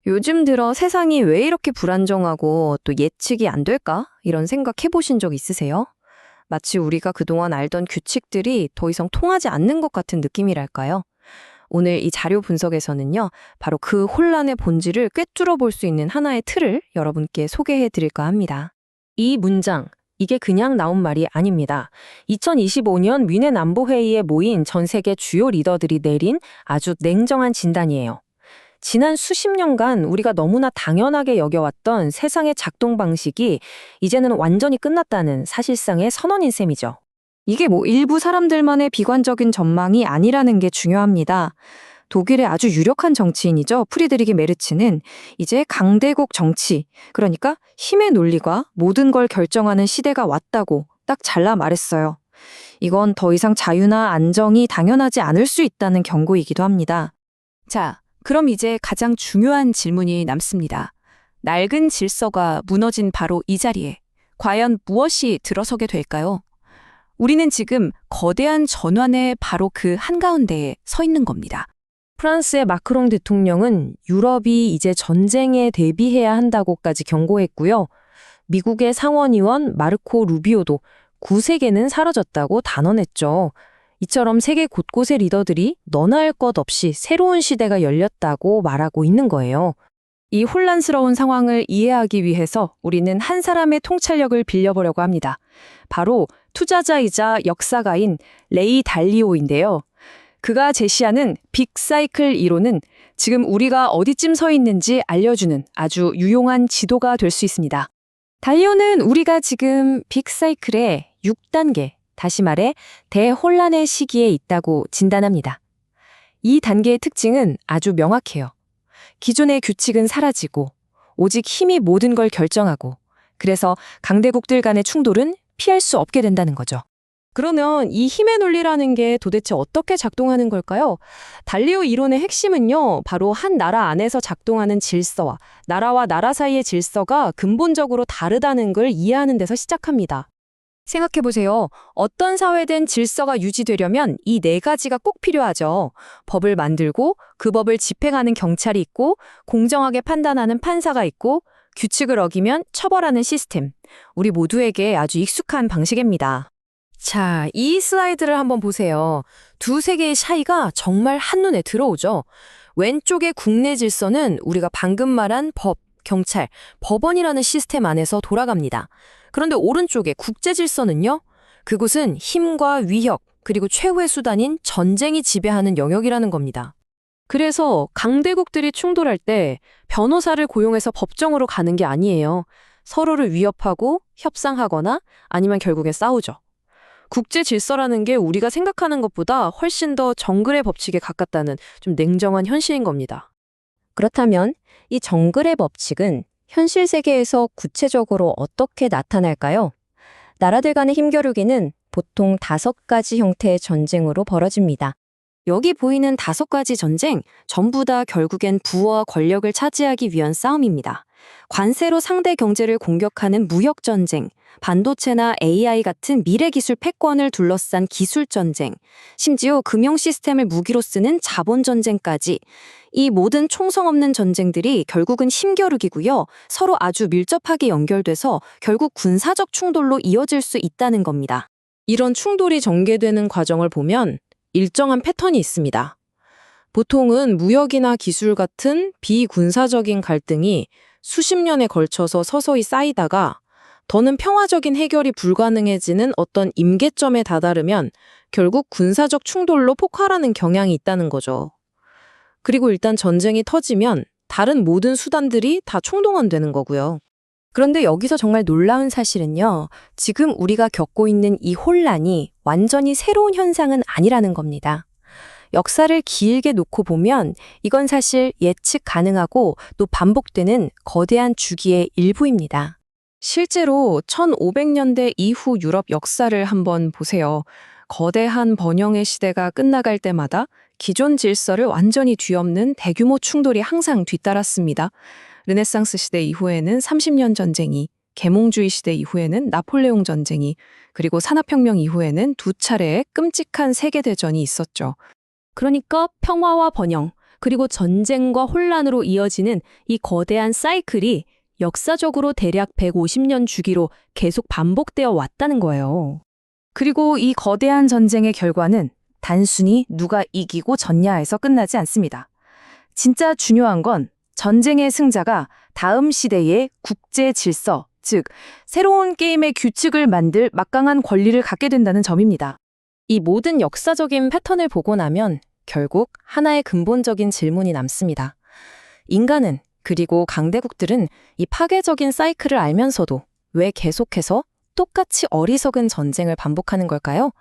요즘 들어 세상이 왜 이렇게 불안정하고 또 예측이 안 될까? 이런 생각 해보신 적 있으세요? 마치 우리가 그동안 알던 규칙들이 더 이상 통하지 않는 것 같은 느낌이랄까요? 오늘 이 자료 분석에서는요, 바로 그 혼란의 본질을 꿰뚫어 볼 수 있는 하나의 틀을 여러분께 소개해 드릴까 합니다. 이 문장, 이게 그냥 나온 말이 아닙니다. 2025년 뮌헨 안보회의에 모인 전 세계 주요 리더들이 내린 아주 냉정한 진단이에요. 지난 수십 년간 우리가 너무나 당연하게 여겨왔던 세상의 작동 방식이 이제는 완전히 끝났다는 사실상의 선언인 셈이죠. 이게 일부 사람들만의 비관적인 전망이 아니라는 게 중요합니다. 독일의 아주 유력한 정치인이죠. 프리드리히 메르츠는 이제 강대국 정치, 그러니까 힘의 논리가 모든 걸 결정하는 시대가 왔다고 딱 잘라 말했어요. 이건 더 이상 자유나 안정이 당연하지 않을 수 있다는 경고이기도 합니다. 자, 그럼 이제 가장 중요한 질문이 남습니다. 낡은 질서가 무너진 바로 이 자리에 과연 무엇이 들어서게 될까요? 우리는 지금 거대한 전환의 바로 그 한가운데에 서 있는 겁니다. 프랑스의 마크롱 대통령은 유럽이 이제 전쟁에 대비해야 한다고까지 경고했고요. 미국의 상원의원 마르코 루비오도 구세계는 사라졌다고 단언했죠. 이처럼 세계 곳곳의 리더들이 너나 할 것 없이 새로운 시대가 열렸다고 말하고 있는 거예요. 이 혼란스러운 상황을 이해하기 위해서 우리는 한 사람의 통찰력을 빌려보려고 합니다. 바로 투자자이자 역사가인 레이 달리오인데요. 그가 제시하는 빅사이클 이론은 지금 우리가 어디쯤 서 있는지 알려주는 아주 유용한 지도가 될 수 있습니다. 달리오는 우리가 지금 빅사이클의 6단계, 다시 말해 대혼란의 시기에 있다고 진단합니다. 이 단계의 특징은 아주 명확해요. 기존의 규칙은 사라지고 오직 힘이 모든 걸 결정하고, 그래서 강대국들 간의 충돌은 피할 수 없게 된다는 거죠. 그러면 이 힘의 논리라는 게 도대체 어떻게 작동하는 걸까요? 달리오 이론의 핵심은요, 바로 한 나라 안에서 작동하는 질서와 나라와 나라 사이의 질서가 근본적으로 다르다는 걸 이해하는 데서 시작합니다. 생각해보세요. 어떤 사회든 질서가 유지되려면 이 네 가지가 꼭 필요하죠. 법을 만들고 그 법을 집행하는 경찰이 있고, 공정하게 판단하는 판사가 있고, 규칙을 어기면 처벌하는 시스템. 우리 모두에게 아주 익숙한 방식입니다. 자, 이 슬라이드를 한번 보세요. 두세 개의 차이가 정말 한눈에 들어오죠. 왼쪽의 국내 질서는 우리가 방금 말한 법, 경찰, 법원이라는 시스템 안에서 돌아갑니다. 그런데 오른쪽의 국제 질서는요? 그곳은 힘과 위협, 그리고 최후의 수단인 전쟁이 지배하는 영역이라는 겁니다. 그래서 강대국들이 충돌할 때 변호사를 고용해서 법정으로 가는 게 아니에요. 서로를 위협하고 협상하거나 아니면 결국에 싸우죠. 국제 질서라는 게 우리가 생각하는 것보다 훨씬 더 정글의 법칙에 가깝다는 좀 냉정한 현실인 겁니다. 그렇다면 이 정글의 법칙은 현실 세계에서 구체적으로 어떻게 나타날까요? 나라들 간의 힘겨루기는 보통 5가지 형태의 전쟁으로 벌어집니다. 여기 보이는 5가지 전쟁, 전부 다 결국엔 부와 권력을 차지하기 위한 싸움입니다. 관세로 상대 경제를 공격하는 무역 전쟁, 반도체나 AI 같은 미래 기술 패권을 둘러싼 기술 전쟁, 심지어 금융 시스템을 무기로 쓰는 자본 전쟁까지, 이 모든 총성 없는 전쟁들이 결국은 힘겨루기고요. 서로 아주 밀접하게 연결돼서 결국 군사적 충돌로 이어질 수 있다는 겁니다. 이런 충돌이 전개되는 과정을 보면 일정한 패턴이 있습니다. 보통은 무역이나 기술 같은 비군사적인 갈등이 수십 년에 걸쳐서 서서히 쌓이다가 더는 평화적인 해결이 불가능해지는 어떤 임계점에 다다르면 결국 군사적 충돌로 폭발하는 경향이 있다는 거죠. 그리고 일단 전쟁이 터지면 다른 모든 수단들이 다 총동원되는 거고요. 그런데 여기서 정말 놀라운 사실은요, 지금 우리가 겪고 있는 이 혼란이 완전히 새로운 현상은 아니라는 겁니다. 역사를 길게 놓고 보면 이건 사실 예측 가능하고 또 반복되는 거대한 주기의 일부입니다. 실제로 1500년대 이후 유럽 역사를 한번 보세요. 거대한 번영의 시대가 끝나갈 때마다 기존 질서를 완전히 뒤엎는 대규모 충돌이 항상 뒤따랐습니다. 르네상스 시대 이후에는 30년 전쟁이, 계몽주의 시대 이후에는 나폴레옹 전쟁이, 그리고 산업혁명 이후에는 2차례의 끔찍한 세계대전이 있었죠. 그러니까 평화와 번영, 그리고 전쟁과 혼란으로 이어지는 이 거대한 사이클이 역사적으로 대략 150년 주기로 계속 반복되어 왔다는 거예요. 그리고 이 거대한 전쟁의 결과는 단순히 누가 이기고 졌냐에서 끝나지 않습니다. 진짜 중요한 건 전쟁의 승자가 다음 시대의 국제 질서, 즉 새로운 게임의 규칙을 만들 막강한 권리를 갖게 된다는 점입니다. 이 모든 역사적인 패턴을 보고 나면 결국 하나의 근본적인 질문이 남습니다. 인간은, 그리고 강대국들은 이 파괴적인 사이클을 알면서도 왜 계속해서 똑같이 어리석은 전쟁을 반복하는 걸까요?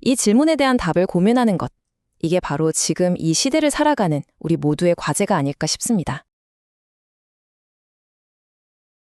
이 질문에 대한 답을 고민하는 것, 이게 바로 지금 이 시대를 살아가는 우리 모두의 과제가 아닐까 싶습니다.